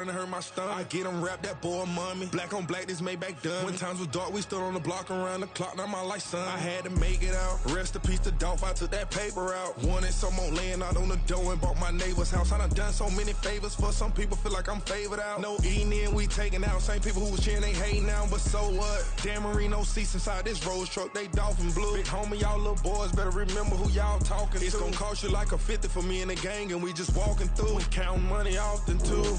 Hurt my stomach. I get them rap, that boy mommy. Black on black, this Maybach done. When times was dark, we stood on the block around the clock. Now my life, son. I had to make it out. Rest in peace to Dolph, I took that paper out. Wanted some more laying out on the dough and bought my neighbor's house. I done so many favors for some people, feel like I'm favored out. No eating in, we taking out. Same people who was cheering, they hating now, but so what? Dan Marino seats inside this Rolls truck, they Dolphin blue. Big homie, y'all little boys better remember who y'all talking to. It's gonna cost you like a 50 for me and the gang, and we just walking through. We counting money often too.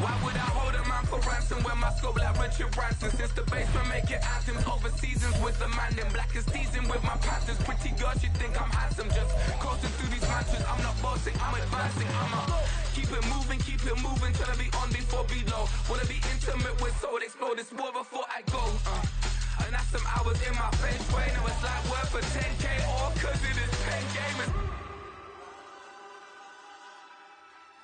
Why would I hold a man for ransom when my scope like Richard Branson? Since the basement making anthems over seasons with the man, then black is teasing with my passions. Pretty girls, you think I'm handsome, just coasting through these mansions. I'm not bossing, I'm advancing. Keep it moving, tryna be on before below. Wanna be intimate with soul, explore this war before I go. And that's some hours in my face, way. Now it's like work for 10K, all cause it is pen gaming.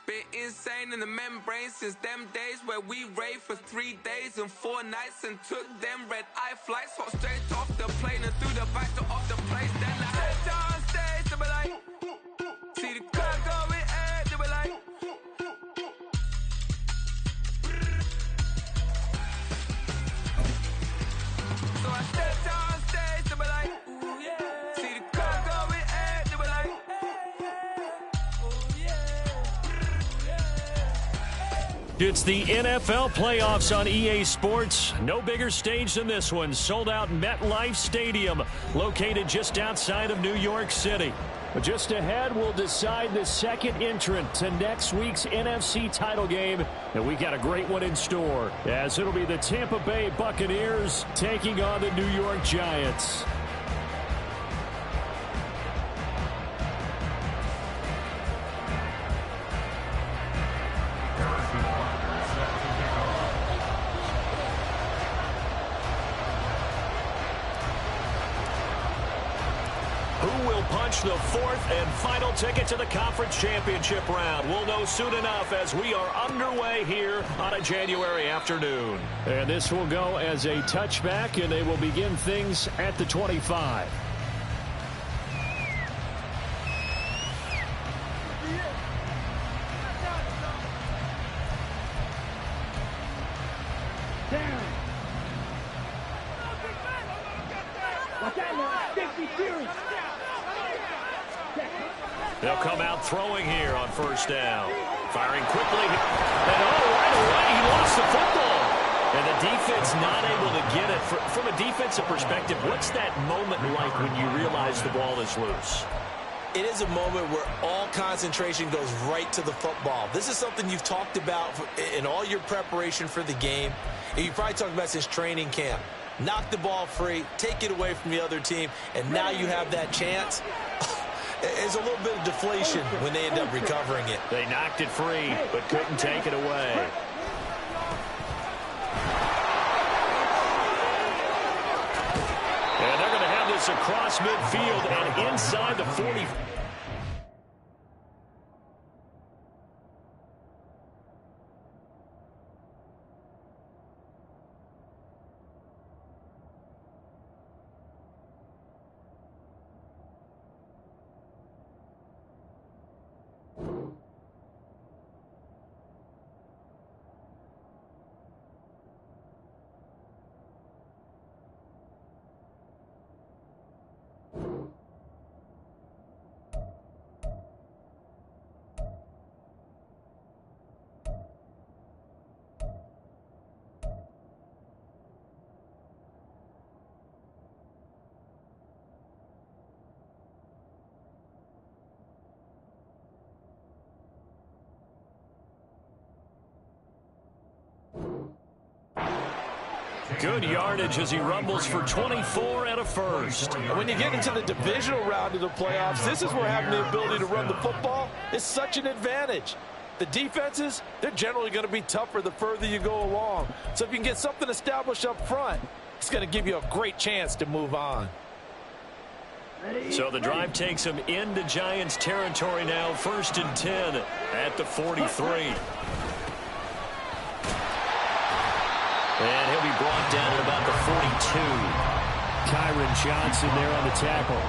Been insane in the membrane since them days where we raved for 3 days and 4 nights and took them red eye flights, hot straight off the plane and through the back door of the place. Then I stepped on stage, they were like, see the crowd going air, they were like, so I stepped on stage, they were like, ooh yeah, see the crowd going air, they were like, it's the NFL playoffs on EA Sports. No bigger stage than this one. Sold out MetLife Stadium, located just outside of New York City. But just ahead, we'll decide the second entrant to next week's NFC title game. And we got a great one in store, as it'll be the Tampa Bay Buccaneers taking on the New York Giants. The fourth and final ticket to the conference championship round. We'll know soon enough as we are underway here on a January afternoon. And this will go as a touchback, and they will begin things at the 25. They'll come out throwing here on first down. Firing quickly. And right away, he lost the football. And the defense not able to get it. From a defensive perspective, what's that moment like when you realize the ball is loose? It is a moment where all concentration goes right to the football. This is something you've talked about in all your preparation for the game. And you probably talked about since training camp. Knock the ball free, take it away from the other team, and now you have that chance. There's a little bit of deflation when they end up recovering it. They knocked it free, but couldn't take it away. And they're going to have this across midfield and inside the 40. Good yardage as he rumbles for 24 and a first. When you get into the divisional round of the playoffs, this is where having the ability to run the football is such an advantage. The defenses, they're generally going to be tougher the further you go along. So if you can get something established up front, it's going to give you a great chance to move on. So the drive takes him into Giants territory now. 1st and 10 at the 43. And he'll be brought down at about the 42. Kyron Johnson there on the tackle.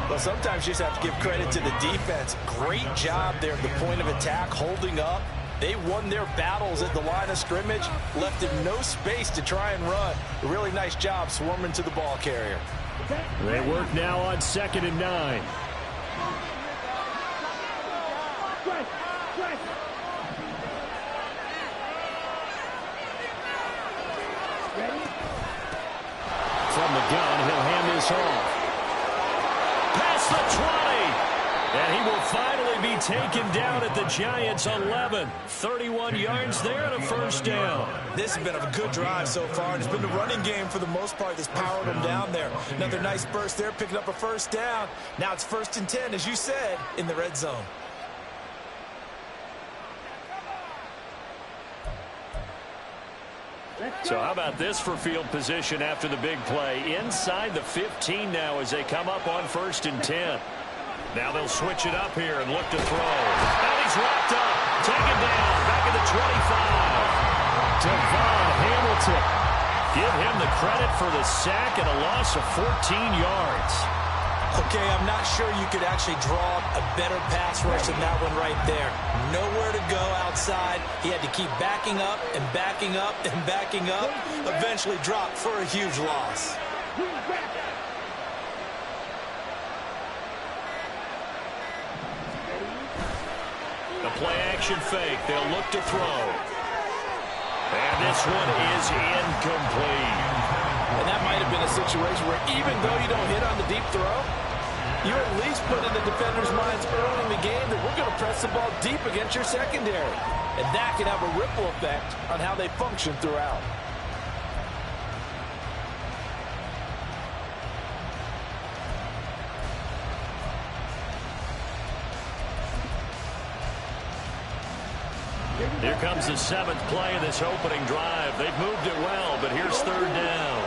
Well, sometimes you just have to give credit to the defense. Great job there at the point of attack, holding up. They won their battles at the line of scrimmage, left him no space to try and run. A really nice job swarming to the ball carrier. They work now on 2nd and 9. From the gun, he'll hand this off. Past the 20. And he will finally be taken down at the Giants' 11. 31 yards there and a 1st down. This has been a good drive so far, and it's been the running game for the most part that's powered them down there. Another nice burst there, picking up a 1st down. Now it's 1st and 10, as you said, in the red zone. So how about this for field position after the big play? Inside the 15 now as they come up on 1st and 10. Now they'll switch it up here and look to throw. And he's wrapped up. Taken down. Back at the 25. Devon Hamilton. Give him the credit for the sack and a loss of 14 yards. Okay, I'm not sure you could actually draw a better pass rush than that one right there. Nowhere to go outside. He had to keep backing up and backing up and backing up. Eventually dropped for a huge loss. The play-action fake. They'll look to throw. And this one is incomplete. And that might have been a situation where even though you don't hit on the deep throw, you at least put in the defender's minds early in the game that we're going to press the ball deep against your secondary. And that can have a ripple effect on how they function throughout. Here comes the 7th play of this opening drive. They've moved it well, but here's 3rd down.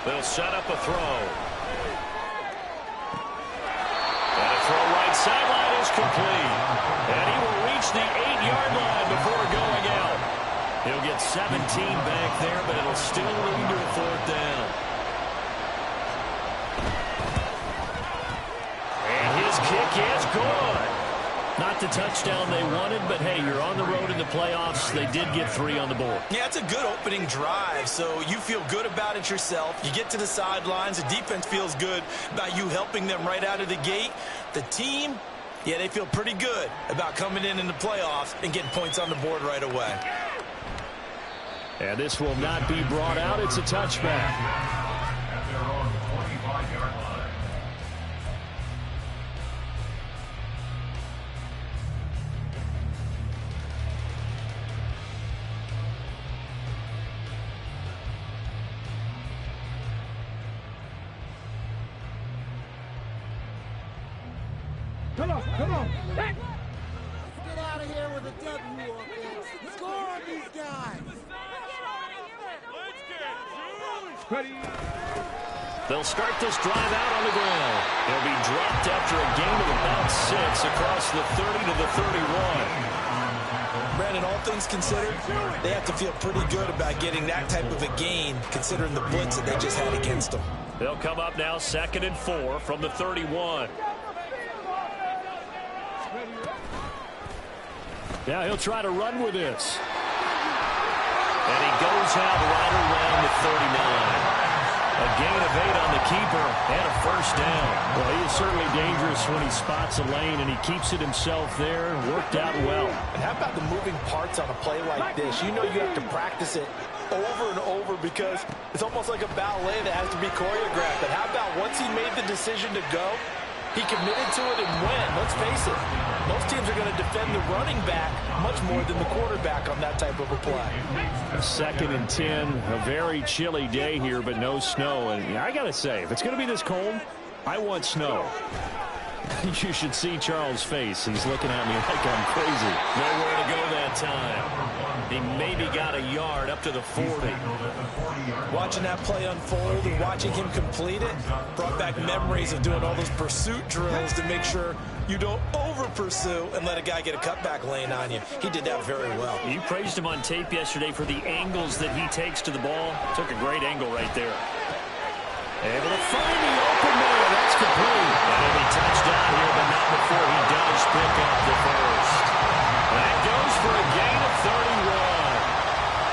They'll set up a throw. And a throw right sideline is complete. And he will reach the 8-yard line before going out. He'll get 17 back there, but it'll still lead to a 4th down. And his kick is good. Not the touchdown they wanted, but hey, you're on the road in the playoffs. They did get 3 on the board. Yeah, it's a good opening drive, so you feel good about it yourself. You get to the sidelines. The defense feels good about you helping them right out of the gate. The team, yeah, they feel pretty good about coming in the playoffs and getting points on the board right away. And this will not be brought out. It's a touchback. Come on. Let's get out of here with a W, offense. Score on these guys. Ready. They'll start this drive out on the ground. He'll be dropped after a gain of about 6 across the 30 to the 31. Brandon, all things considered, they have to feel pretty good about getting that type of a gain considering the blitz that they just had against them. They'll come up now 2nd and 4 from the 31. Now he'll try to run with this. And he goes out right around the 39. A gain of 8 on the keeper and a 1st down. Well, he is certainly dangerous when he spots a lane, and he keeps it himself there. Worked out well. And how about the moving parts on a play like this? You know you have to practice it over and over because it's almost like a ballet that has to be choreographed. But how about once he made the decision to go, he committed to it and went. Let's face it, most teams are going to defend the running back much more than the quarterback on that type of a play. 2nd and 10, a very chilly day here, but no snow. And I got to say, if it's going to be this cold, I want snow. You should see Charles' face. He's looking at me like I'm crazy. Nowhere to go that time. He maybe got a yard up to the 40. Watching that play unfold and watching him complete it brought back memories of doing all those pursuit drills to make sure you don't over-pursue and let a guy get a cutback lane on you. He did that very well. You praised him on tape yesterday for the angles that he takes to the ball. Took a great angle right there. Able to find the open man. That's complete. And he touched down here, but not before he does pick up the first. That goes for a gain of 31.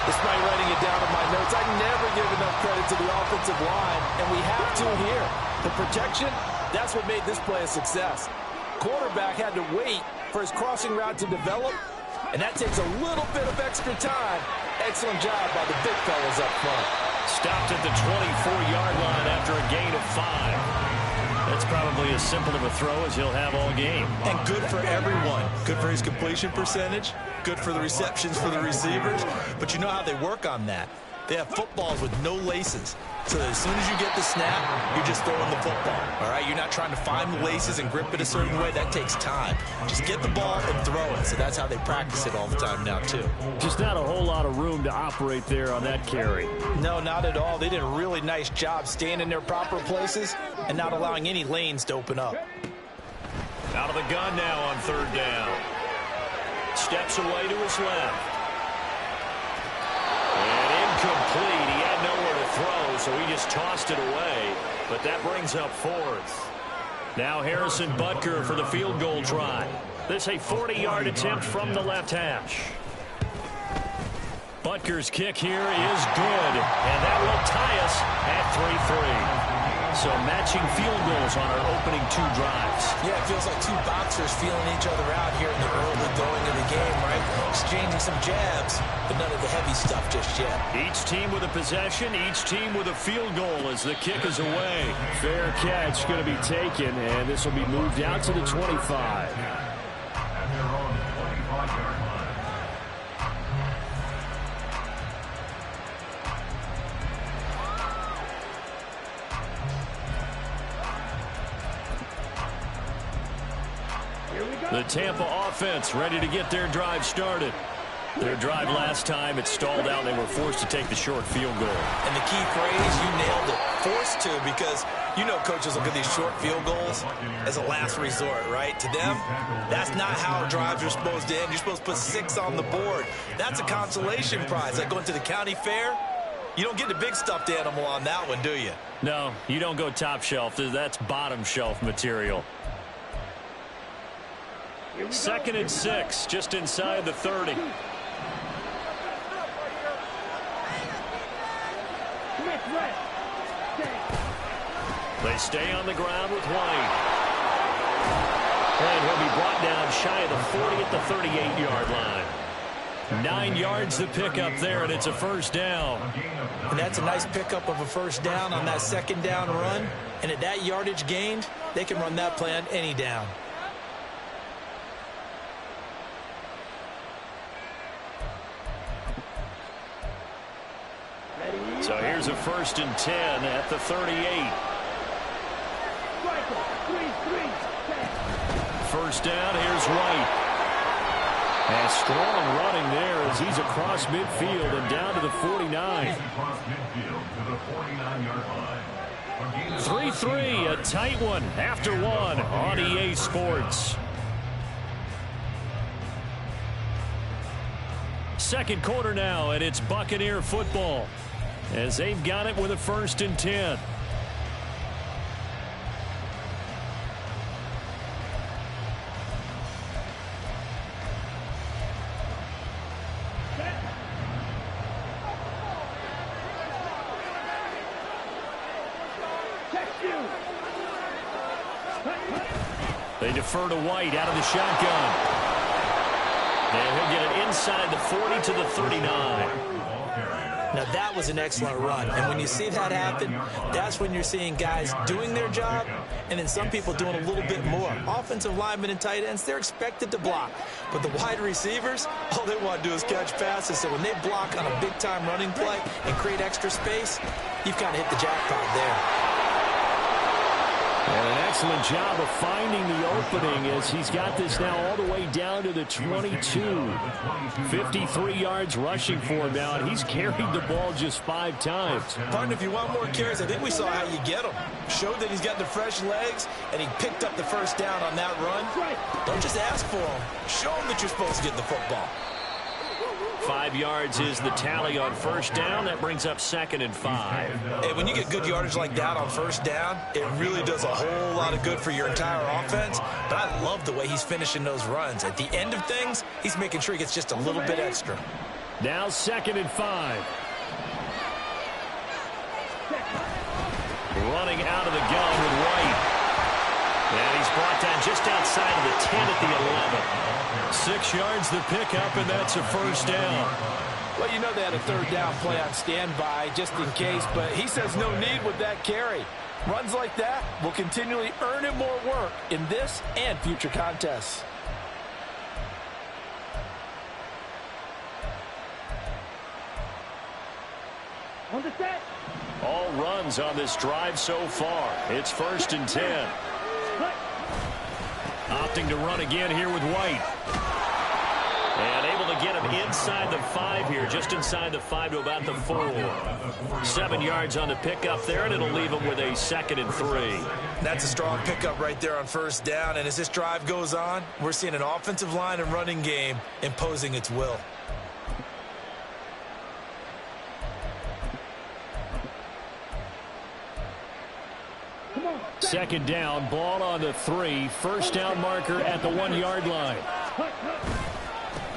Despite writing it down in my notes, I never give enough credit to the offensive line, and we have to here. The protection, that's what made this play a success. Quarterback had to wait for his crossing route to develop, and that takes a little bit of extra time. Excellent job by the big fellas up front. Stopped at the 24-yard line after a gain of 5. That's probably as simple of a throw as he'll have all game. And good for everyone. Good for his completion percentage. Good for the receptions for the receivers. But you know how they work on that. They have footballs with no laces. So as soon as you get the snap, you're just throwing the football. All right? You're not trying to find the laces and grip it a certain way. That takes time. Just get the ball and throw it. So that's how they practice it all the time now, too. Just not a whole lot of room to operate there on that carry. No, not at all. They did a really nice job staying in their proper places and not allowing any lanes to open up. Out of the gun now on third down. Steps away to his left. And incomplete. He had nowhere to throw, so he just tossed it away. But that brings up fourth. Now Harrison Butker for the field goal try. This a 40-yard attempt from the left hash. Butker's kick here is good, and that will tie us at 3-3. So matching field goals on our opening 2 drives. Yeah, it feels like 2 boxers feeling each other out here in the early going of the game, right? Exchanging some jabs, but none of the heavy stuff just yet. Each team with a possession, each team with a field goal as the kick is away. Fair catch going to be taken, and this will be moved out to the 25. The Tampa offense ready to get their drive started. Their drive last time, it stalled out. They were forced to take the short field goal. And the key phrase, you nailed it. Forced to, because you know coaches look at these short field goals as a last resort, right? To them, that's not how drives are supposed to end. You're supposed to put 6 on the board. That's a consolation prize. Like going to the county fair, you don't get the big stuffed animal on that one, do you? No, you don't go top shelf. That's bottom shelf material. 2nd and 6, just inside the 30. They stay on the ground with White. And he'll be brought down shy of the 40 at the 38-yard line. 9 yards to pick up there, and it's a first down. And that's a nice pickup of a first down on that 2nd down run. And at that yardage gained, they can run that play on any down. So here's a 1st and 10 at the 38. First down, here's White. And strong running there as he's across midfield and down to the 49. 3-3, a tight one after one on EA Sports. Second quarter now, and it's Buccaneer football as they've got it with a 1st and 10. They defer to White out of the shotgun. And he'll get it inside the 40 to the 39. Now, that was an excellent run. And when you see that happen, that's when you're seeing guys doing their job and then some people doing a little bit more. Offensive linemen and tight ends, they're expected to block. But the wide receivers, all they want to do is catch passes. So when they block on a big-time running play and create extra space, you've kind of hit the jackpot there. And an Excellent job of finding the opening as he's got this now all the way down to the 22. 53 yards rushing for him now, and he's carried the ball just 5 times. Partner, if you want more carries, I think we saw how you get them. Showed that he's got the fresh legs, and he picked up the first down on that run. Don't just ask for them. Show them that you're supposed to get the football. 5 yards is the tally on first down. That brings up 2nd and 5. Hey, when you get good yardage like that on first down, it really does a whole lot of good for your entire offense. But I love the way he's finishing those runs. At the end of things, he's making sure he gets just a little bit extra. Now 2nd and 5. Running out of the gun with White. And he's brought down just outside of the 10 at the 11. 6 yards the pickup, and that's a first down. Well, you know they had a third down play on standby just in case, but he says no need with that carry. Runs like that will continually earn him more work in this and future contests. On the set. All runs on this drive so far. It's 1st and 10. Opting to run again here with White. And able to get him inside the 5 here, just inside the 5 to about the 4. 7 yards on the pickup there, and it'll leave him with a 2nd and 3. That's a strong pickup right there on first down, and as this drive goes on, we're seeing an offensive line and running game imposing its will. Second down, ball on the 3. First down marker at the 1-yard line.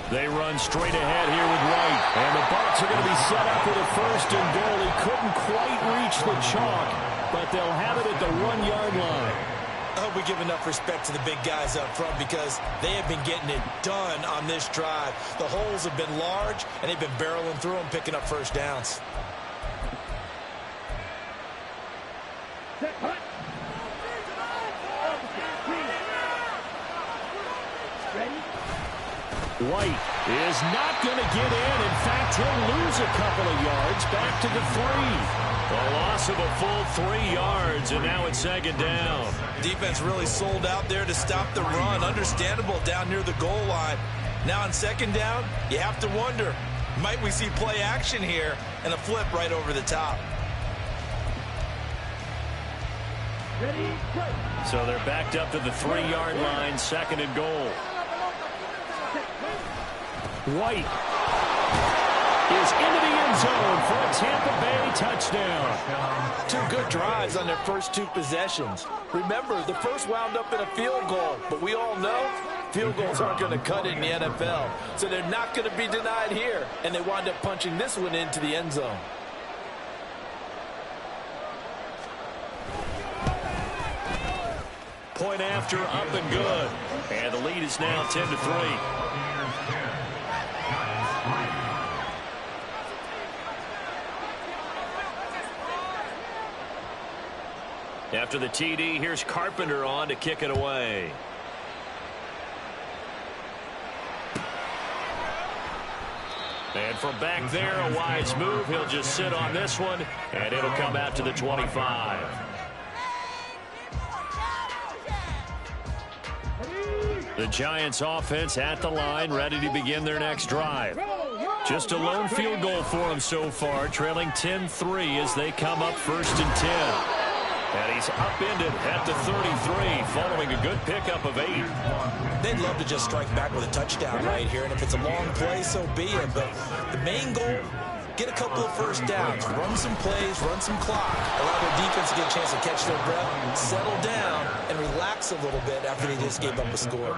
They run straight ahead here with White. And the Bucs are going to be set up with a 1st and goal. He couldn't quite reach the chalk, but they'll have it at the 1-yard line. I hope we give enough respect to the big guys up front because they have been getting it done on this drive. The holes have been large, and they've been barreling through them, picking up first downs. White is not going to get in. In fact, he'll lose a couple of yards back to the 3. A loss of a full 3 yards, and now it's 2nd down. Defense really sold out there to stop the run. Understandable down near the goal line. Now on 2nd down, you have to wonder, might we see play action here and a flip right over the top? So they're backed up to the 3-yard line, 2nd and goal. White is into the end zone for a Tampa Bay touchdown. 2 good drives on their first 2 possessions. Remember, the first wound up in a field goal, but we all know field goals aren't going to cut it in the NFL. So they're not going to be denied here, and they wind up punching this one into the end zone. Point after, up and good. And the lead is now 10-3. After the TD, here's Carpenter on to kick it away. And from back there, a wise move. He'll just sit on this one, and it'll come out to the 25. The Giants offense at the line, ready to begin their next drive. Just a lone field goal for them so far, trailing 10-3 as they come up 1st and 10. And he's upended at the 33, following a good pickup of 8. They'd love to just strike back with a touchdown right here, and if it's a long play, so be it. But the main goal, get a couple of first downs, run some plays, run some clock, allow their defense to get a chance to catch their breath, settle down, and relax a little bit after they just gave up a score.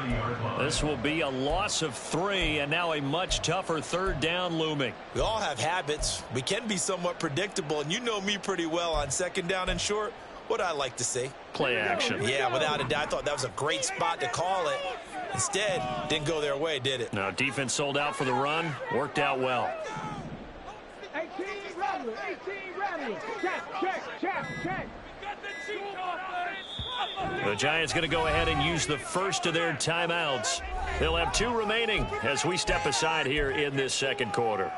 This will be a loss of 3, and now a much tougher 3rd down looming. We all have habits. We can be somewhat predictable, and you know me pretty well on 2nd down and short. What I like to see. Play action. Yeah, without a doubt. I thought that was a great spot to call it. Instead, didn't go their way, did it? No, defense sold out for the run. Worked out well. 18 Rattler. Check. The Giants going to go ahead and use the first of their timeouts. They'll have 2 remaining as we step aside here in this 2nd quarter.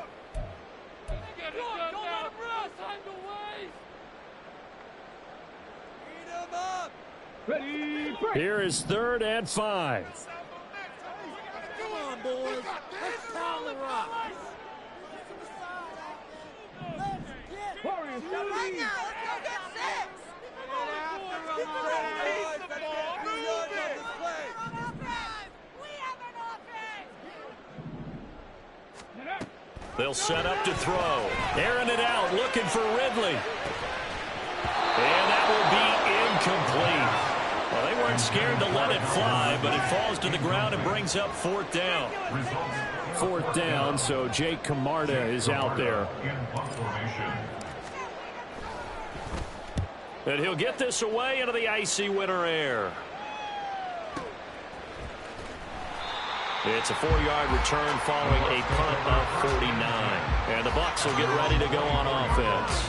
Here is 3rd and 5. Come on, boys. Let's pound the rock. Right now, let's go get 6. They'll set up to throw. Airing it out, looking for Ridley. And that will be incomplete. Well, they weren't scared to let it fly, but it falls to the ground and brings up 4th down. 4th down, so Jake Camarda is out there. And he'll get this away into the icy winter air. It's a 4-yard return following a punt of 49. And the Bucs will get ready to go on offense.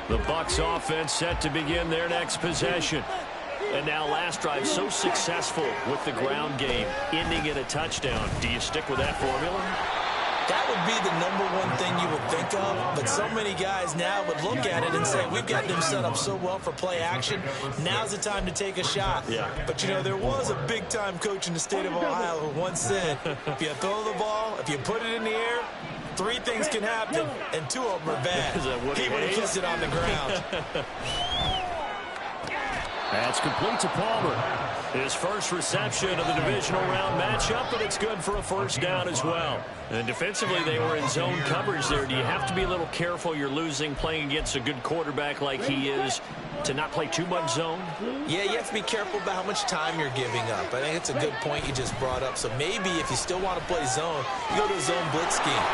The Bucs offense set to begin their next possession. And now last drive so successful with the ground game, ending in a touchdown. Do you stick with that formula? That would be the #1 thing you would think of, but so many guys now would look at it and say, we've got them set up so well for play action, now's the time to take a shot. Yeah. But, you know, there was a big-time coach in the state of Ohio who once said, if you throw the ball, if you put it in the air, 3 things can happen, and 2 of them are bad. He would have kissed it on the ground. That's complete to Palmer. His first reception of the divisional round matchup, but it's good for a 1st down as well. And defensively, they were in zone coverage there. Do you have to be a little careful? You're losing playing against a good quarterback like he is to not play too much zone? Yeah, you have to be careful about how much time you're giving up. I think it's a good point you just brought up. So maybe if you still want to play zone, you go to a zone blitz scheme.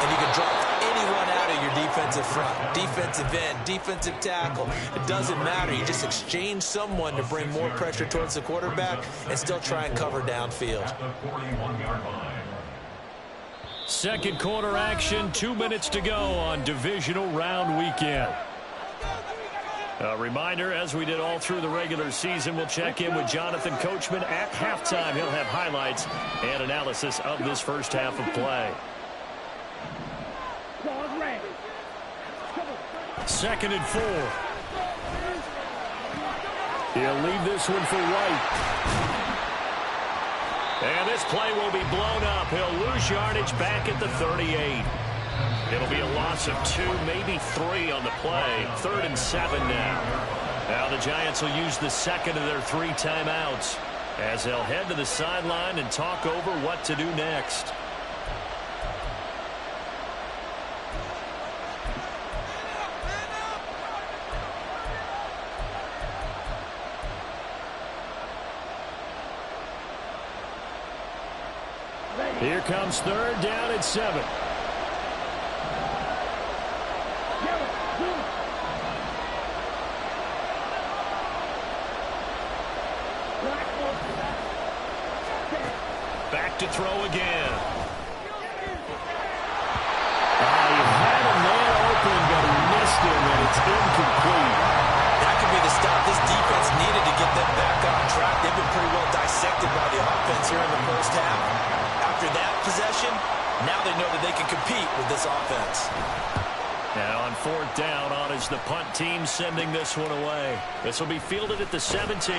And you can drop anyone out of your defensive front, defensive end, defensive tackle. It doesn't matter. You just exchange someone to bring more pressure towards the quarterback and still try and cover downfield. 2nd quarter action, 2 minutes to go on divisional round weekend. A reminder, as we did all through the regular season, we'll check in with Jonathan Coachman at halftime. He'll have highlights and analysis of this first half of play. 2nd and 4. He'll leave this one for White. And this play will be blown up. He'll lose yardage back at the 38. It'll be a loss of 2, maybe 3 on the play. 3rd and 7 now. Now the Giants will use the 2nd of their 3 timeouts as they'll head to the sideline and talk over what to do next. Here comes 3rd down at 7. Back to throw again. He had a man open, but he missed him, and it's incomplete. That could be the stop this defense needed to get them back on track. They've been pretty well dissected by the offense here in the first half. After that possession, now they know that they can compete with this offense. Now on 4th down, on is the punt team sending this one away. This will be fielded at the 17.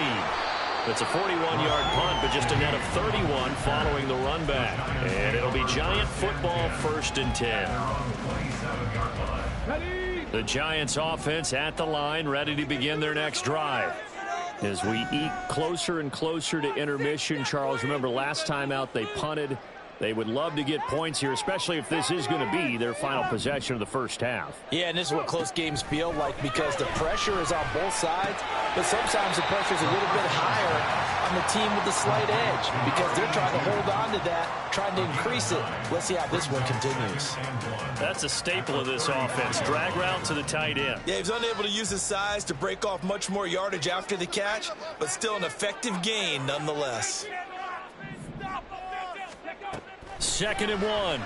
It's a 41-yard punt, but just a net of 31 following the run back. And it'll be Giant football 1st and 10. The Giants offense at the line, ready to begin their next drive. As we eat closer and closer to intermission, Charles, remember last time out they punted. They would love to get points here, especially if this is going to be their final possession of the first half. Yeah, and this is what close games feel like because the pressure is on both sides, but sometimes the pressure is a little bit higher on the team with the slight edge because they're trying to hold on to that, trying to increase it. Let's see how this one continues. That's a staple of this offense. Drag route to the tight end. Yeah, he was unable to use his size to break off much more yardage after the catch, but still an effective gain nonetheless. 2nd and 1.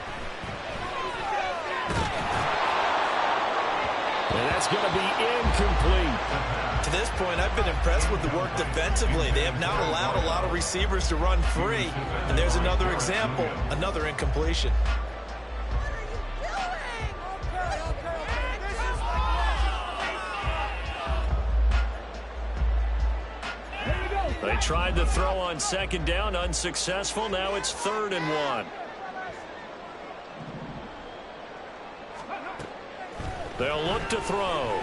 And that's going to be incomplete. To this point, I've been impressed with the work defensively. They have not allowed a lot of receivers to run free. And there's another example, another incompletion. They tried to throw on second down, unsuccessful. Now it's 3rd and 1. They'll look to throw.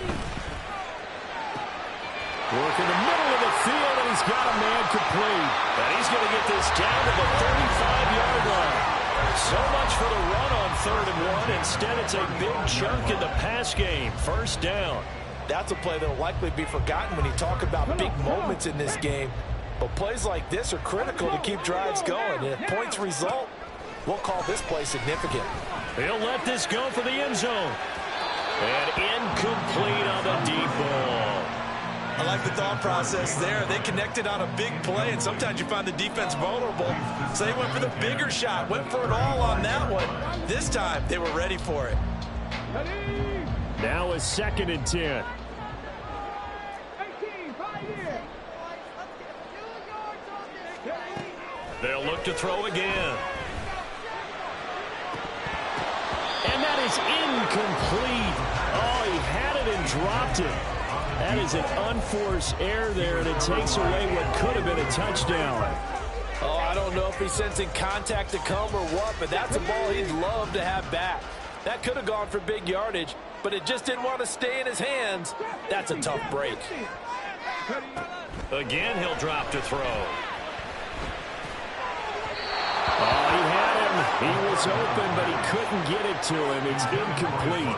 Work in the middle of the field, and he's got a man complete. And he's going to get this down to the 35-yard line. So much for the run on 3rd and 1. Instead, it's a big chunk in the pass game. 1st down. That's a play that will likely be forgotten when you talk about big moments in this game. But plays like this are critical to keep drives going. And if points result, we'll call this play significant. He'll let this go for the end zone. And incomplete on the deep ball. I like the thought process there. They connected on a big play, and sometimes you find the defense vulnerable. So they went for the bigger shot, went for it all on that one. This time, they were ready for it. Now a 2nd and 10. They'll look to throw again. And that is incomplete. Oh, he had it and dropped it. That is an unforced error there, and it takes away what could have been a touchdown. Oh, I don't know if he's sensing contact to come or what, but that's a ball he'd love to have back. That could have gone for big yardage, but it just didn't want to stay in his hands. That's a tough break. Again, he'll drop to throw. Oh, he had him. He was open, but he couldn't get it to him. It's incomplete.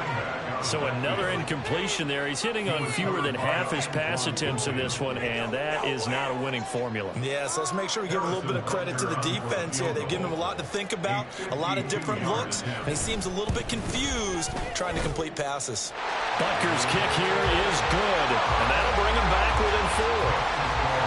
So another incompletion there. He's hitting on fewer than half his pass attempts in this one, and that is not a winning formula. Yeah, so let's make sure we give a little bit of credit to the defense here. They've given him a lot to think about, a lot of different looks, and he seems a little bit confused trying to complete passes. Butker's kick here is good, and that'll bring him back within 4.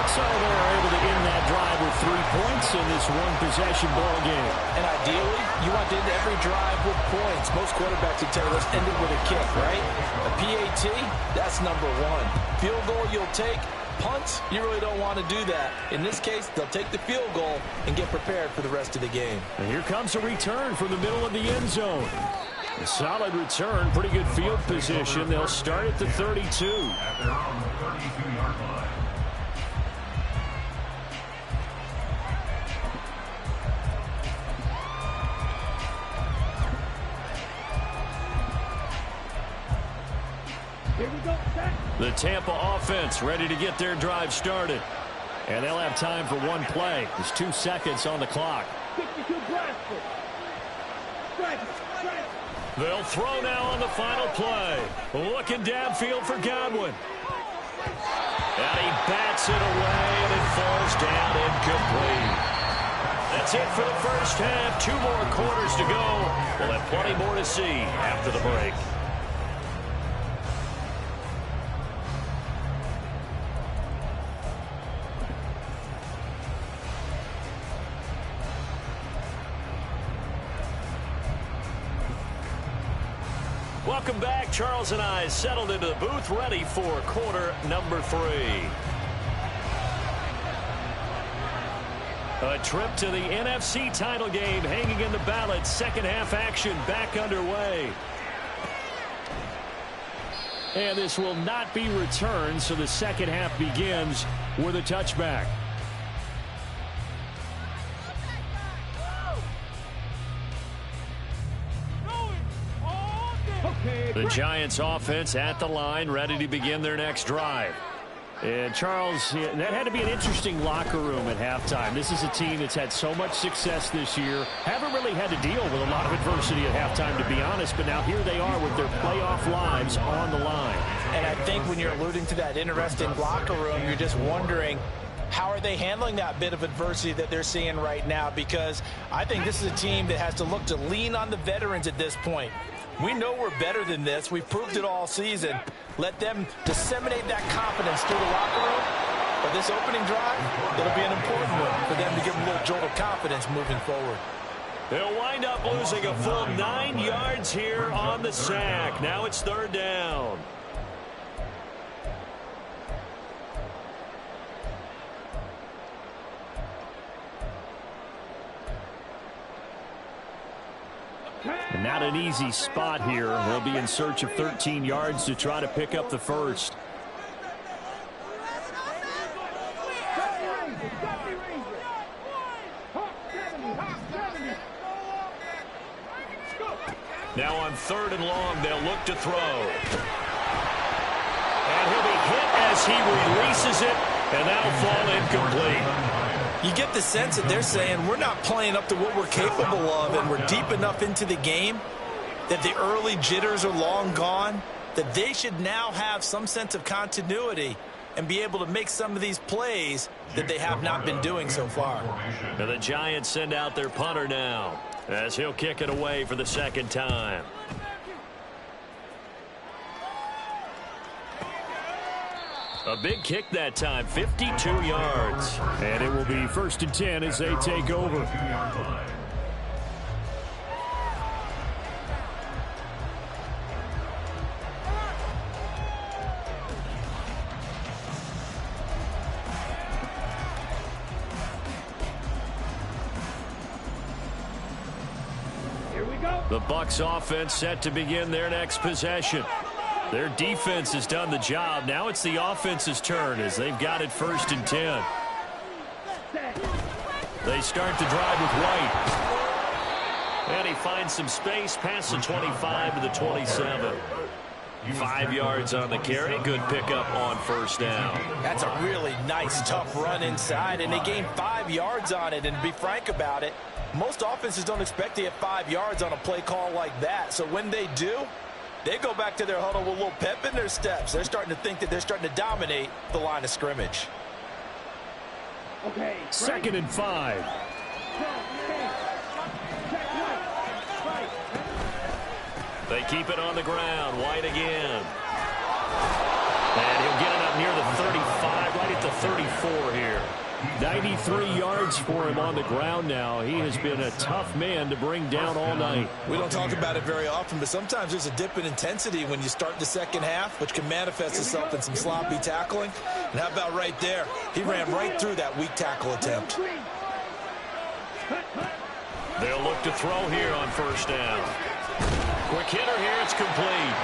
So they're able to end that drive with 3 points in this one-possession ball game. And ideally, you want to end every drive with points. Most quarterbacks would tell you, let's end it with a kick, right? A PAT, that's number 1. Field goal you'll take. Punts, you really don't want to do that. In this case, they'll take the field goal and get prepared for the rest of the game. And here comes a return from the middle of the end zone. A solid return, pretty good field position. They'll start at the 32. The Tampa offense ready to get their drive started. And they'll have time for one play. There's 2 seconds on the clock. They'll throw now on the final play. Looking downfield for Godwin. And he bats it away, and it falls down incomplete. That's it for the first half. 2 more quarters to go. We'll have plenty more to see after the break. Welcome back. Charles and I settled into the booth, ready for quarter number 3. A trip to the NFC title game hanging in the balance. Second half action back underway. And this will not be returned, so the second half begins with a touchback. The Giants offense at the line, ready to begin their next drive. And Charles, that had to be an interesting locker room at halftime. This is a team that's had so much success this year. Haven't really had to deal with a lot of adversity at halftime, to be honest. But now here they are with their playoff lives on the line. And I think when you're alluding to that interesting locker room, you're just wondering, how are they handling that bit of adversity that they're seeing right now? Because I think this is a team that has to look to lean on the veterans at this point. We know we're better than this. We've proved it all season. Let them disseminate that confidence through the locker room. But this opening drive, it'll be an important one for them to give them a little jolt of confidence moving forward. They'll wind up losing a full 9 yards here on the sack. Now it's 3rd down. And not an easy spot here. They'll be in search of 13 yards to try to pick up the first. Now on 3rd and long, they'll look to throw. And he'll be hit as he releases it, and that'll fall incomplete. You get the sense that they're saying we're not playing up to what we're capable of, and we're deep enough into the game that the early jitters are long gone, that they should now have some sense of continuity and be able to make some of these plays that they have not been doing so far. And the Giants send out their punter now, as he'll kick it away for the second time. A big kick that time, 52 yards. And it will be 1st and 10 as they take over. The Bucs offense set to begin their next possession. Their defense has done the job. Now it's the offense's turn as they've got it 1st and 10. They start the drive with White. And he finds some space past the 25 to the 27. 5 yards on the carry. Good pickup on 1st down. That's a really nice, tough run inside, and they gained 5 yards on it. And to be frank about it, most offenses don't expect to get 5 yards on a play call like that. So when they do, they go back to their huddle with a little pep in their steps. They're starting to think that they're starting to dominate the line of scrimmage. Okay, 2nd and 5. They keep it on the ground. White again. And he'll get it up near the 35, right at the 34 here. 93 yards for him on the ground now. He has been a tough man to bring down all night. We don't talk about it very often, but sometimes there's a dip in intensity when you start the second half, which can manifest itself in some sloppy tackling. And how about right there? He ran right through that weak tackle attempt. They'll look to throw here on 1st down. Quick hitter here, it's complete.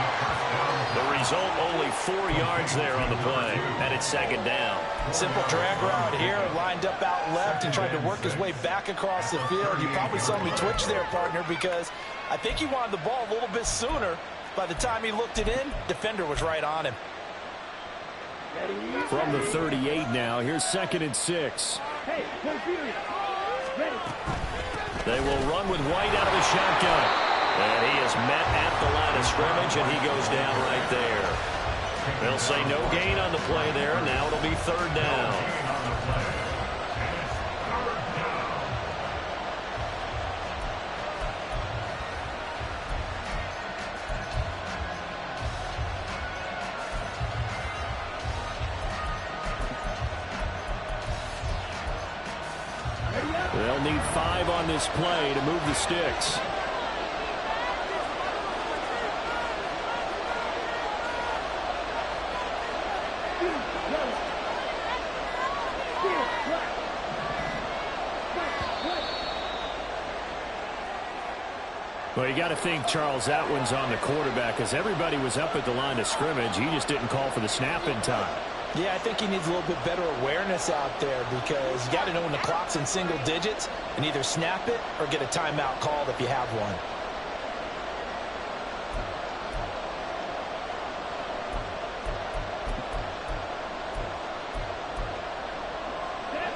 The result, only 4 yards there on the play, and it's 2nd down. Simple drag route here, lined up out left and tried to work his way back across the field. You probably saw me twitch there, partner, because I think he wanted the ball a little bit sooner. By the time he looked it in, defender was right on him. From the 38 now, here's 2nd and 6. They will run with White out of the shotgun. And he is met at the line of scrimmage, and he goes down right there. They'll say no gain on the play there. Now it'll be 3rd down. They'll need 5 on this play to move the sticks. Well, you got to think, Charles, that one's on the quarterback because everybody was up at the line of scrimmage. He just didn't call for the snap in time. Yeah, I think he needs a little bit better awareness out there because you got to know when the clock's in single digits and either snap it or get a timeout called if you have one.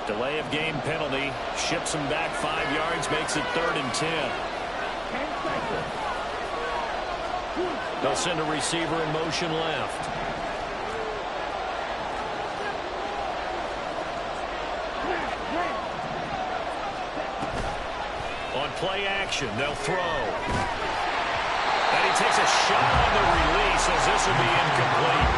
Delay of game penalty. Ships him back 5 yards, makes it 3rd and 10. They'll send a receiver in motion left. On play action, they'll throw. And he takes a shot on the release as this will be incomplete.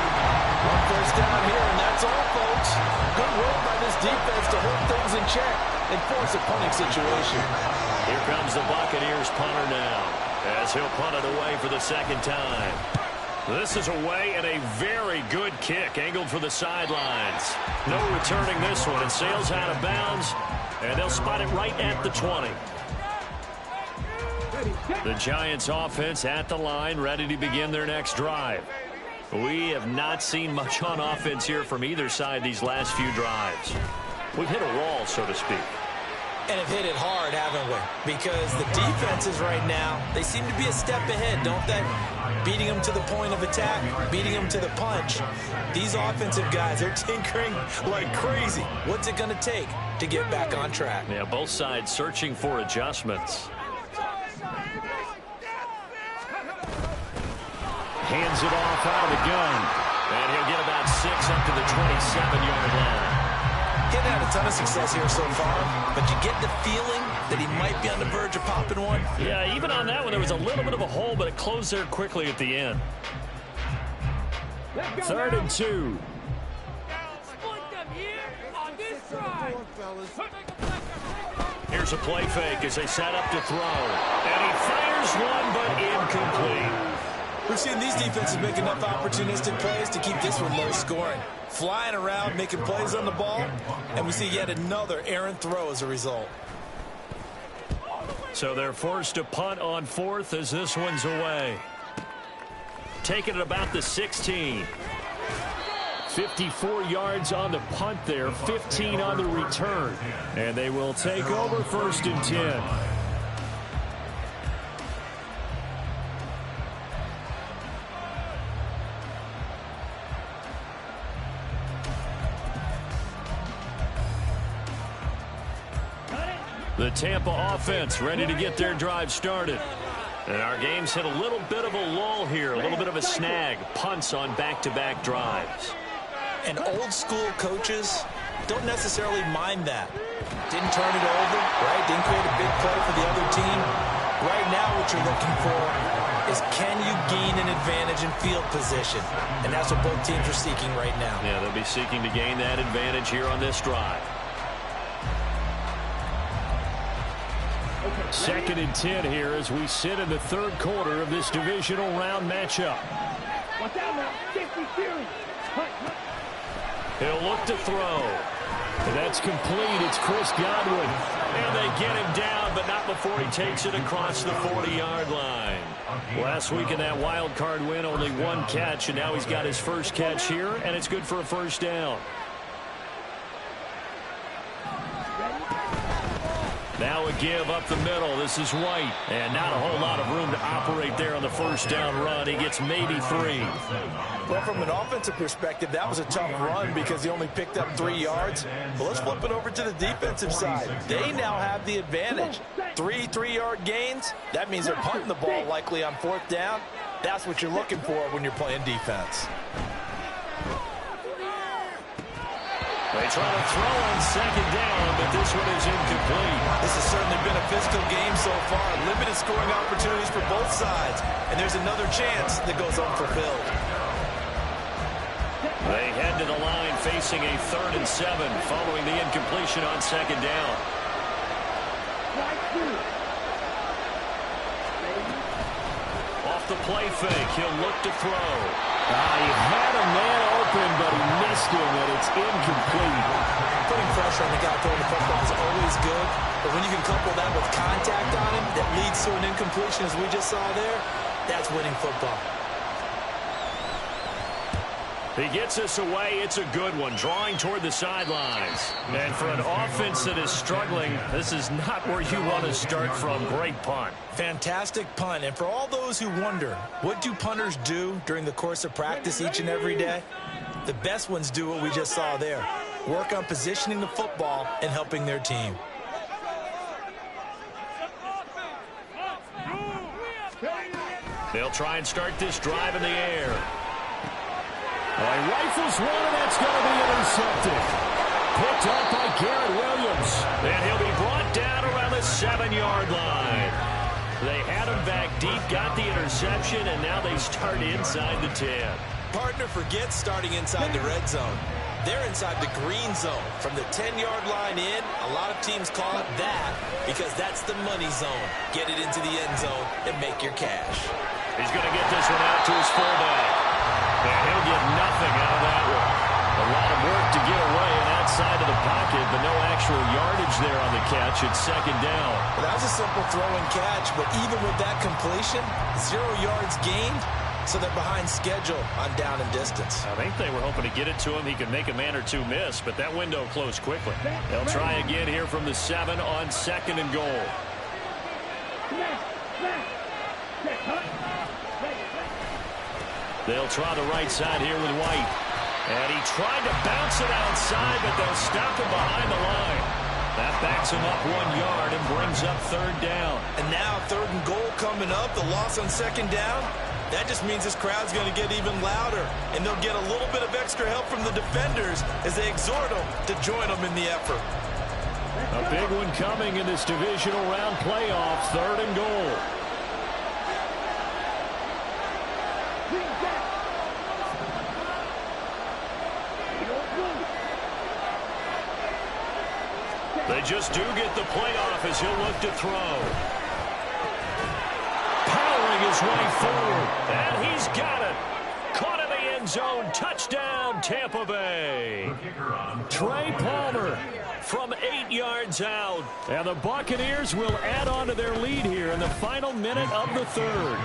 1st down here, and that's all, folks. Good work by this defense to hold things in check and force a punting situation. Here comes the Buccaneers punter now as he'll punt it away for the 2nd time. This is away and a very good kick angled for the sidelines. No returning this one. It sails out of bounds, and they'll spot it right at the 20. The Giants offense at the line, ready to begin their next drive. We have not seen much on offense here from either side these last few drives. We've hit a wall, so to speak. And have hit it hard, haven't we? Because the defenses right now, they seem to be a step ahead, don't they? Beating them to the point of attack, beating them to the punch. These offensive guys, they're tinkering like crazy. What's it going to take to get back on track? Yeah, both sides searching for adjustments. Hands it off out of the gun. And he'll get about 6 up to the 27-yard line. He's had a ton of success here so far, but you get the feeling that he might be on the verge of popping one. Yeah, even on that one, there was a little bit of a hole, but it closed there quickly at the end. 3rd and 2. Here's a play fake as they set up to throw. And he fires one, but incomplete. We've seen these defenses make enough opportunistic plays to keep this one low scoring. Flying around, making plays on the ball, and we see yet another errant throw as a result. So they're forced to punt on 4th as this one's away. Taking it about the 16. 54 yards on the punt there, 15 on the return. And they will take over 1st and 10. The Tampa offense ready to get their drive started. And our game's hit a little bit of a lull here, a little bit of a snag. Punts on back-to-back drives. And old-school coaches don't necessarily mind that. Didn't turn it over, right? Didn't create a big play for the other team. Right now what you're looking for is can you gain an advantage in field position? And that's what both teams are seeking right now. Yeah, they'll be seeking to gain that advantage here on this drive. 2nd and 10 here as we sit in the 3rd quarter of this divisional round matchup. He'll look to throw. And that's complete. It's Chris Godwin. And they get him down, but not before he takes it across the 40-yard line. Last week in that wild card win, only 1 catch, and now he's got his first catch here, and it's good for a 1st down. Now a give up the middle. This is White. And not a whole lot of room to operate there on the 1st down run. He gets maybe 3. Well, from an offensive perspective, that was a tough run because he only picked up 3 yards. But let's flip it over to the defensive side. They now have the advantage. 3 3-yard gains. That means they're punting the ball likely on 4th down. That's what you're looking for when you're playing defense. They try to throw on 2nd down, but this one is incomplete. This has certainly been a physical game so far. Limited scoring opportunities for both sides. And there's another chance that goes unfulfilled. They head to the line facing a 3rd and 7 following the incompletion on 2nd down. Off the play fake, he'll look to throw. He had a man open, but he missed him, and it's incomplete. Putting pressure on the guy throwing the football is always good, but when you can couple that with contact on him that leads to an incompletion, as we just saw there, that's winning football. He gets us away. It's a good one, drawing toward the sidelines. And for an offense that is struggling, this is not where you want to start from. Great punt. Fantastic punt. And for all those who wonder, what do punters do during the course of practice each and every day? The best ones do what we just saw there. Work on positioning the football and helping their team. They'll try and start this drive in the air. He rifles one, and that's going to be intercepted. Picked up by Garrett Williams. And he'll be brought down around the 7-yard line. They had him back deep, got the interception, and now they start inside the 10. Partner forgets starting inside the red zone. They're inside the green zone. From the 10-yard line in, a lot of teams call it that because that's the money zone. Get it into the end zone and make your cash. He's going to get this one out to his fullback. And he'll get nothing out of that one. A lot of work to get away and outside of the pocket, but no action. extra yardage there on the catch. It's second down. Well, that was a simple throw and catch, but even with that completion, 0 yards gained, so they're behind schedule on down and distance. I think they were hoping to get it to him. He could make a man or two miss, but that window closed quickly. They'll try again here from the 7 on second and goal. They'll try the right side here with White. And he tried to bounce it outside, but they'll stop him behind the line. That backs him up 1 yard and brings up third down. And now third and goal coming up. The loss on second down. That just means this crowd's going to get even louder. And they'll get a little bit of extra help from the defenders as they exhort them to join them in the effort. A big one coming in this divisional round playoff. Third and goal. They just do get the playoff as he'll look to throw. Powering his way forward. And he's got it. Caught in the end zone. Touchdown, Tampa Bay. Trey Palmer from 8 yards out. And the Buccaneers will add on to their lead here in the final minute of the third.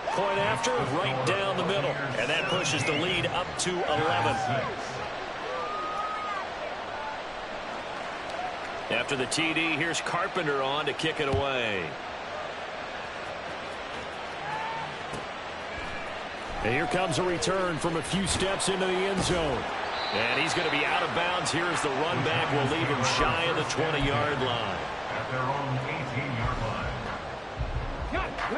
Point after, right down the middle. And that pushes the lead up to 11. After the TD, here's Carpenter on to kick it away. And here comes a return from a few steps into the end zone. And he's going to be out of bounds here as the run back will leave him shy of the 20-yard line. At their own 18-yard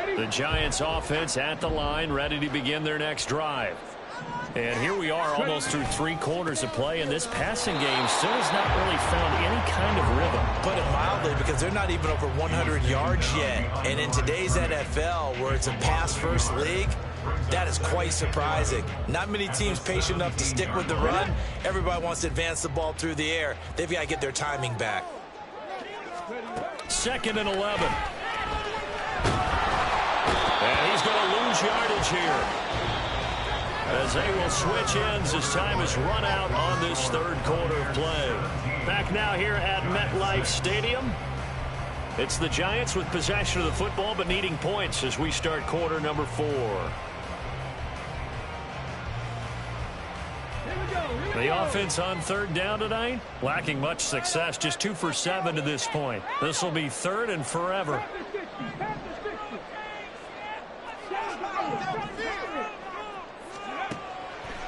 line. The Giants offense at the line, ready to begin their next drive. And here we are almost through 3 quarters of play, and this passing game still has not really found any kind of rhythm. Put it mildly, because they're not even over 100 yards yet. And in today's NFL, where it's a pass-first league, that is quite surprising. Not many teams patient enough to stick with the run. Everybody wants to advance the ball through the air. They've got to get their timing back. Second and 11. And he's going to lose yardage here, as they will switch ends as time is run out on this third quarter of play. Back now here at MetLife Stadium. It's the Giants with possession of the football but needing points as we start quarter number 4. The offense on third down tonight, lacking much success, just 2 for 7 to this point. This will be third and forever.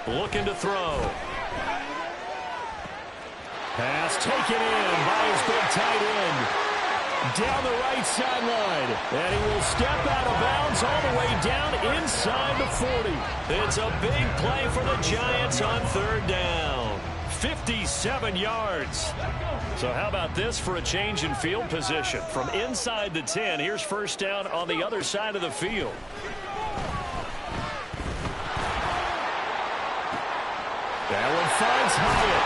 Looking to throw. Pass taken in by his big tight end. Down the right sideline. And he will step out of bounds all the way down inside the 40. It's a big play for the Giants on third down. 57 yards. So how about this for a change in field position? From inside the 10, here's first down on the other side of the field. That one finds Hyatt.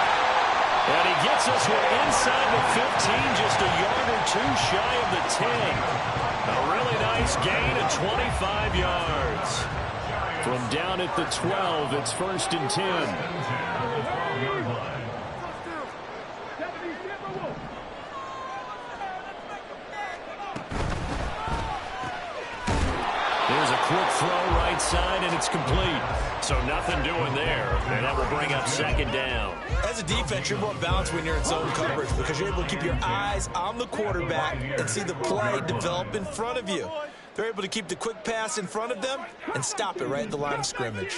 And he gets us one inside the 15, just a yard or 2 shy of the 10. A really nice gain of 25 yards. From down at the 12, it's first and 10. Here's a quick throw right side, and it's complete. So nothing doing there, and that will bring up second down. As a defense, you're more balanced when you're in zone coverage because you're able to keep your eyes on the quarterback and see the play develop in front of you. They're able to keep the quick pass in front of them and stop it right at the line of scrimmage.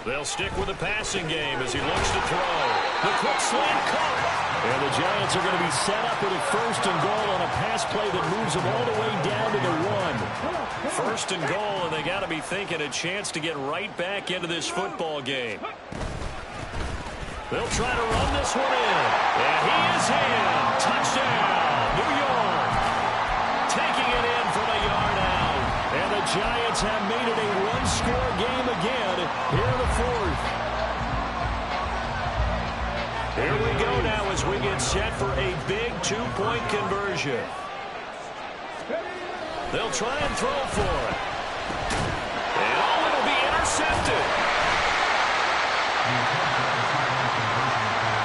They'll stick with the passing game as he looks to throw. The quick slant caught. And the Giants are going to be set up with a first and goal on a pass play that moves them all the way down to the 1. First and goal, and they got to be thinking a chance to get right back into this football game. They'll try to run this one in. And he is in. Touchdown, New York. Taking it in from a yard out. And the Giants have made it a one-score game again here in the 4th. Here we go now as we get set for a big 2-point conversion. They'll try and throw for it. And it'll be intercepted.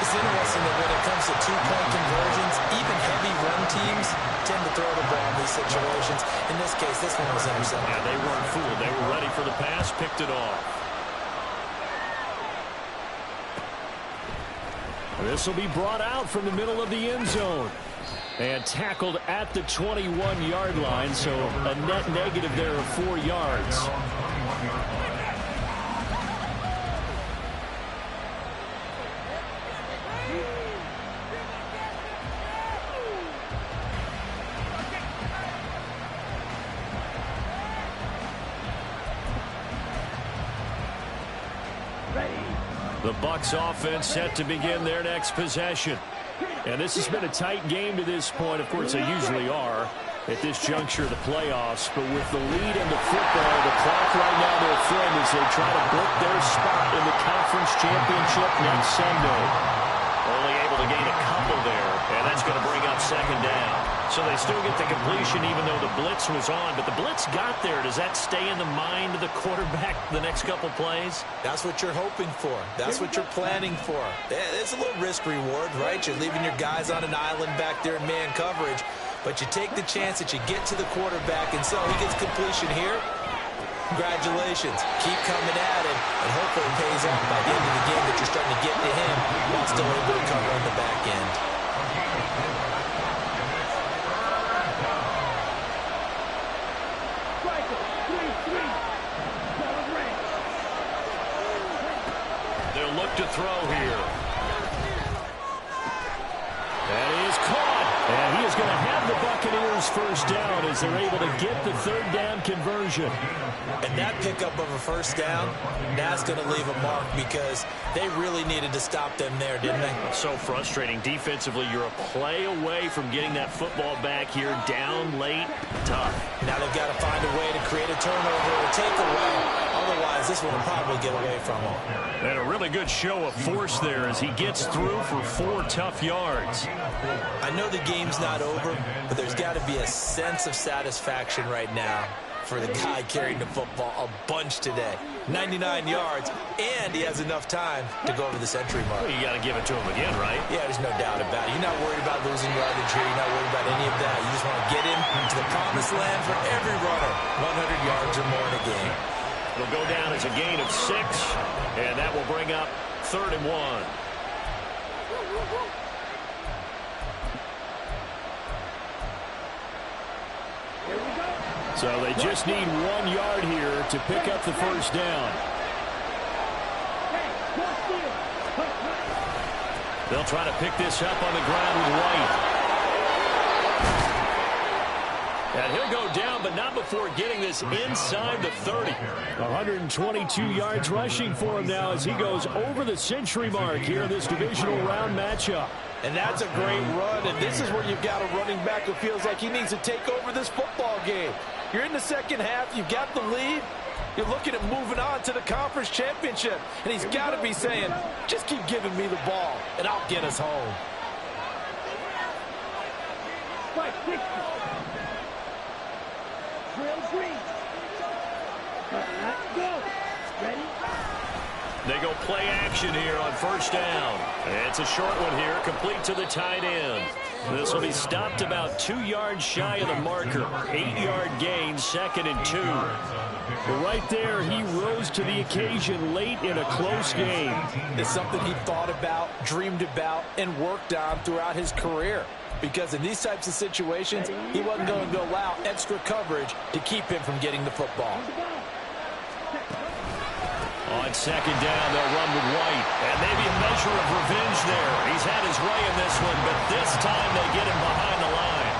It's interesting that when comes to two-point conversions, even heavy run teams tend to throw the ball in these situations. In this case, this one was intercepted. Yeah, they weren't fooled. They were ready for the pass, picked it off. This will be brought out from the middle of the end zone. And tackled at the 21-yard line, so a net negative there of 4 yards. The Bucs offense set to begin their next possession. And this has been a tight game to this point. Of course, they usually are at this juncture of the playoffs. But with the lead in the football, the clock right now their friend as they try to book their spot in the conference championship next Sunday. Only able to gain a couple there, and that's going to bring up second down. So they still get the completion even though the blitz was on. But the blitz got there. Does that stay in the mind of the quarterback the next couple plays? That's what you're hoping for. That's what you're planning for. It's a little risk reward, right? You're leaving your guys on an island back there in man coverage. But you take the chance that you get to the quarterback, and so he gets completion here. Congratulations. Keep coming at it, and hopefully it pays off by the end of the game that you're starting to get to him while still able to cover on the back end. They'll look to throw here. That is caught. And he is going to have the Buccaneers first down as they're able to get the third down conversion. And that pickup of a first down, that's going to leave a mark because they really needed to stop them there, didn't they? So frustrating. Defensively, you're a play away from getting that football back here down late. Tough. Now they've got to find a way to create a turnover or takeaway. Otherwise, this one will probably get away from them. And a really good show of force there as he gets through for 4 tough yards. I know the game's not over, but there's got to be a sense of satisfaction right now for the guy carrying the football a bunch today. 99 yards, and he has enough time to go over the century mark. Well, you got to give it to him again, right? Yeah, there's no doubt about it. You're not worried about losing yardage here. You're not worried about any of that. You just want to get him to the promised land for every runner. 100 yards or more in a game. It'll go down as a gain of 6, and that will bring up 3rd and 1. So they just need 1 yard here to pick up the first down. They'll try to pick this up on the ground with White. And he'll go down, but not before getting this inside the 30. 122 yards rushing for him now as he goes over the century mark here in this divisional round matchup. And that's a great run, and this is where you've got a running back who feels like he needs to take over this football game. You're in the second half, you've got the lead, you're looking at moving on to the conference championship, and he's got to be saying, just keep giving me the ball, and I'll get us home. They go play action here on first down. It's a short one here, complete to the tight end. This will be stopped about 2 yards shy of the marker. 8-yard gain, 2nd and 2. But right there, he rose to the occasion late in a close game. It's something he thought about, dreamed about, and worked on throughout his career. Because in these types of situations, he wasn't going to allow extra coverage to keep him from getting the football. On second down, they'll run with White. And maybe a measure of revenge there. He's had his way in this one, but this time they get him behind the line.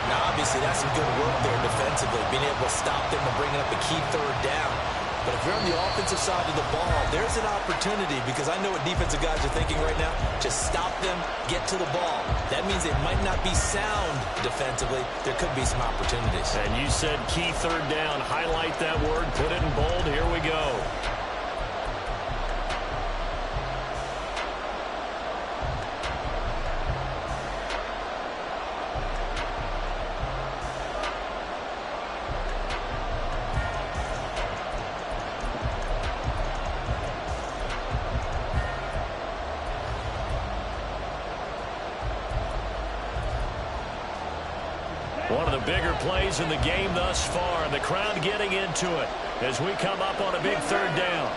Now, obviously, that's some good work there defensively, being able to stop them and bringing up a key third down. But if you're on the offensive side of the ball, there's an opportunity because I know what defensive guys are thinking right now. Just stop them, get to the ball. That means it might not be sound defensively. There could be some opportunities. And you said key third down. Highlight that word. Put it in bold. Here we go. One of the bigger plays in the game thus far, and the crowd getting into it as we come up on a big third down.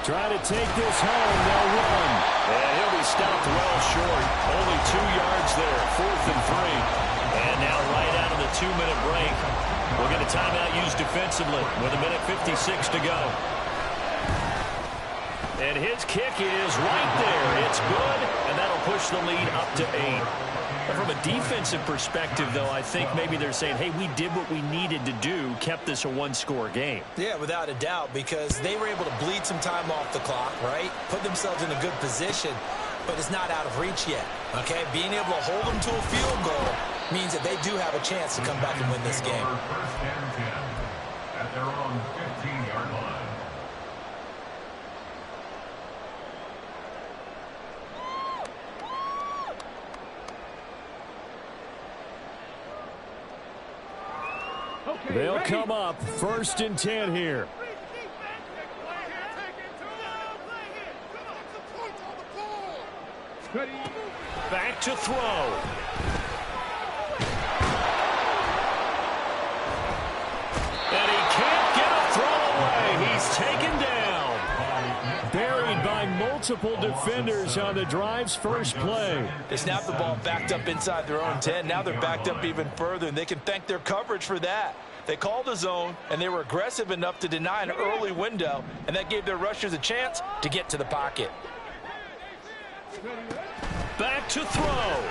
Trying to take this home, they'll run. And he'll be stopped well short. Only 2 yards there, 4th and 3. And now right out of the 2-minute break, we'll get a timeout used defensively with 1:56 to go. And his kick is right there. It's good, and that'll push the lead up to 8. From a defensive perspective, though, I think maybe they're saying, hey, we did what we needed to do, kept this a one-score game. Yeah, without a doubt, because they were able to bleed some time off the clock, right? Put themselves in a good position, but it's not out of reach yet, okay? Being able to hold them to a field goal means that they do have a chance to come back and win this game. First and 10 at their own 15-yard line. They'll come up 1st and 10 here. Back to throw. And he can't get a throw away. He's taken down. Buried by multiple defenders on the drive's first play. They snapped the ball backed up inside their own 10. Now they're backed up even further, and they can thank their coverage for that. They called a zone, and they were aggressive enough to deny an early window, and that gave their rushers a chance to get to the pocket. Back to throw.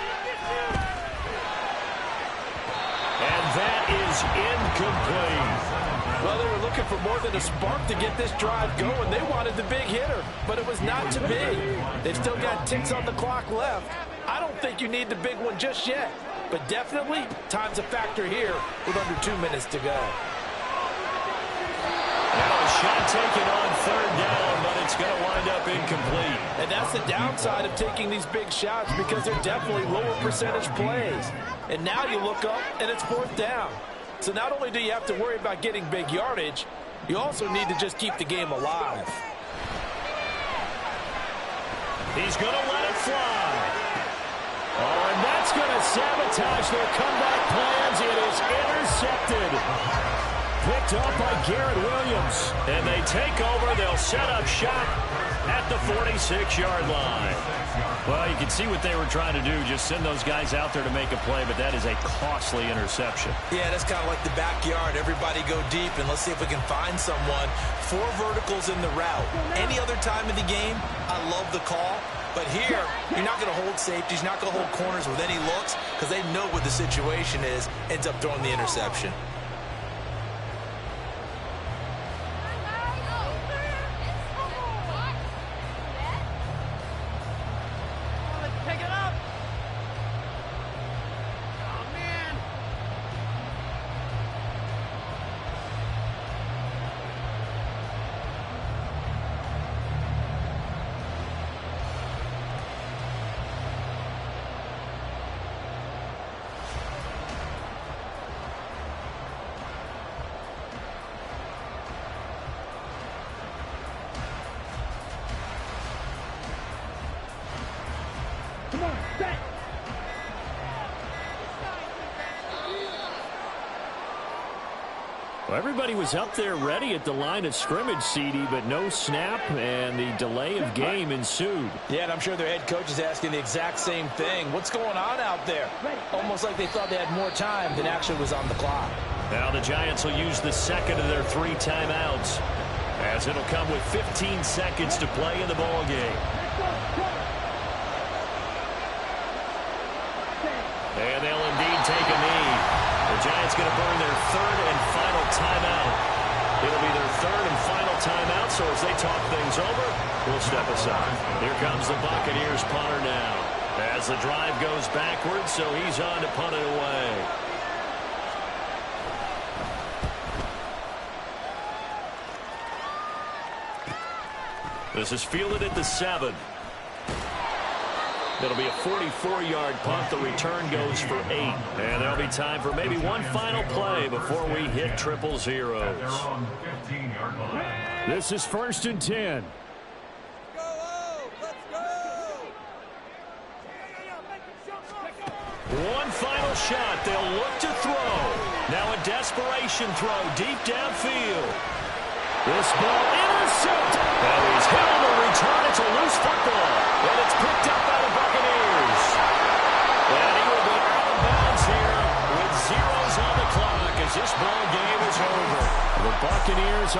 And that is incomplete. Well, they were looking for more than a spark to get this drive going. They wanted the big hitter, but it was not to be. They've still got ticks on the clock left. I don't think you need the big one just yet. But definitely, time's a factor here with under 2 minutes to go. Now a shot taken on 3rd down, but it's going to wind up incomplete. And that's the downside of taking these big shots because they're definitely lower percentage plays. And now you look up, and it's 4th down. So not only do you have to worry about getting big yardage, you also need to just keep the game alive. He's going to let it fly. Oh, and that's going to sabotage their comeback plans. It is intercepted. Picked up by Garrett Williams. And they take over. They'll set up shop at the 46-yard line. Well, you can see what they were trying to do. Just send those guys out there to make a play, but that is a costly interception. Yeah, that's kind of like the backyard. Everybody go deep, and let's see if we can find someone. 4 verticals in the route. Any other time of the game, I love the call. But here, you're not going to hold safeties, you're not going to hold corners with any looks because they know what the situation is, ends up throwing the interception. Pick it up. Oh, man. Come on, set. Well, everybody was up there ready at the line of scrimmage, CD, but no snap, and the delay of game ensued. Yeah, and I'm sure their head coach is asking the exact same thing. What's going on out there? Almost like they thought they had more time than actually was on the clock. Now the Giants will use the second of their 3 timeouts, as it'll come with 15 seconds to play in the ball game. And they'll indeed take a knee. The Giants going to burn their 3rd and final timeout. It'll be their 3rd and final timeout, so as they talk things over, we'll step aside. Here comes the Buccaneers punter now. As the drive goes backwards, so he's on to punt it away. This is fielded at the 7. It'll be a 44-yard punt. The return goes for 8. And there'll be time for maybe one final play before we hit triple zeros. This is 1st and 10. One final shot. They'll look to throw. Now a desperation throw deep downfield. This ball intercepted. And he's hit on the return. It's a loose football. And it's picked up by the Buccaneers. And he will be out of bounds here with zeros on the clock as this ball game is over. The Buccaneers